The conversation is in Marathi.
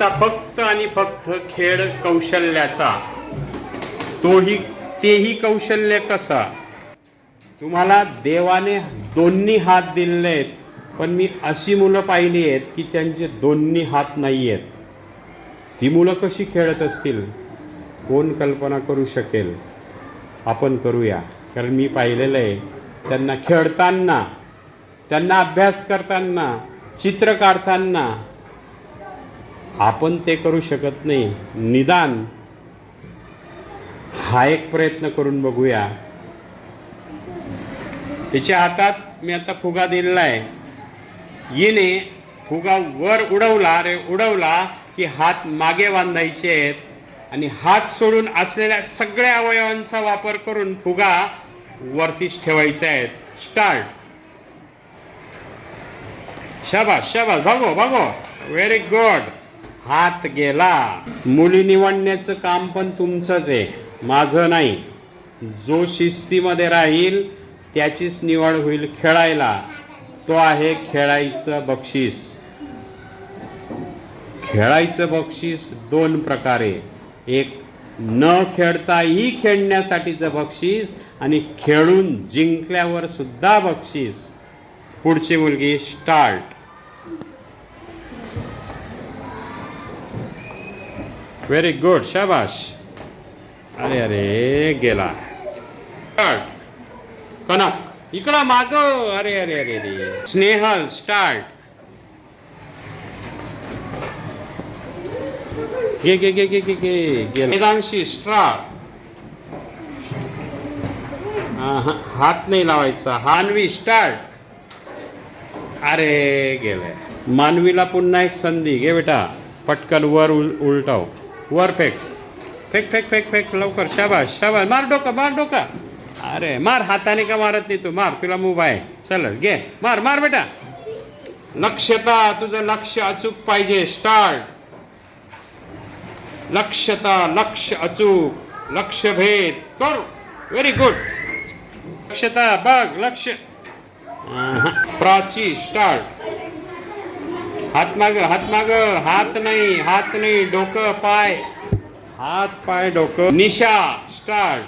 आता फक्त आणि फक्त खेळ कौशल्याचा, तेही कौशल्य कसा? तुम्हाला देवाने दोन्ही हात दिलेत, पण मी अशी मुलं पाहिली आहेत की त्यांचे दोन्ही हात नाही आहेत. ती मुलं कशी खेळत असतील कोण कल्पना करू शकेल? आपण करूया, कारण मी पाहिलेलं आहे त्यांना खेळताना, त्यांना अभ्यास करताना, चित्र काढताना. आपण ते करू शकत नाही. निदान हा एक प्रयत्न करून बघूया. तिच्या हातात मी आता फुगा दिलेला आहे. हिने फुगा वर उडवला रे, उडवला की हात मागे बांधायचे आहेत आणि हात सोडून असलेल्या सगळ्या अवयवांचा वापर करून फुगा वरतीच ठेवायचा आहे. स्टार्ट. शाबास शाबास, भागो भागो, व्हेरी गुड. हात गेला. मुली निवडण्याचं काम पण तुमचंच आहे, माझं नाही. जो शिस्तीमध्ये राहील त्याचीच निवड होईल खेळायला. तो आहे खेळायचं बक्षीस. खेळायचं बक्षीस दोन प्रकारे, एक न खेळताही खेळण्यासाठीचं बक्षीस आणि खेळून जिंकल्यावर सुद्धा बक्षीस. पुढची मुलगी. स्टार्ट. व्हेरी गुड, शाबाश. अरे अरे गेला. स्टार्ट. कनक इकडं माग. अरे अरे अरे अरे. स्नेहल. स्टार्ट. गे गे गे गे गे गे. वेदांशी. स्टार्ट. हात नाही लावायचा. हानवी. स्टार्ट. अरे गेले. मानवीला पुन्हा एक संधी. घे बेटा, पटकन वर उलटाव. वर fake fake fake fake fake लवकर. शाबाश शाबाश. मार डोका, मार डोका. अरे मार. हाताने का मारत नाही तू? मार, तुला मूव आहे. चल घे, मार मार बेटा. लक्षता, तुझं लक्ष अचूक पाहिजे. स्टार्ट. लक्षता, लक्ष अचूक, लक्ष भेद कर. Very good. लक्षता, बघ लक्ष. प्राची. स्टार्ट. हात माग, हात माग. हात नाही, हात नाही, डोकं पाय. हात पाय डोकं. निशा. स्टार्ट.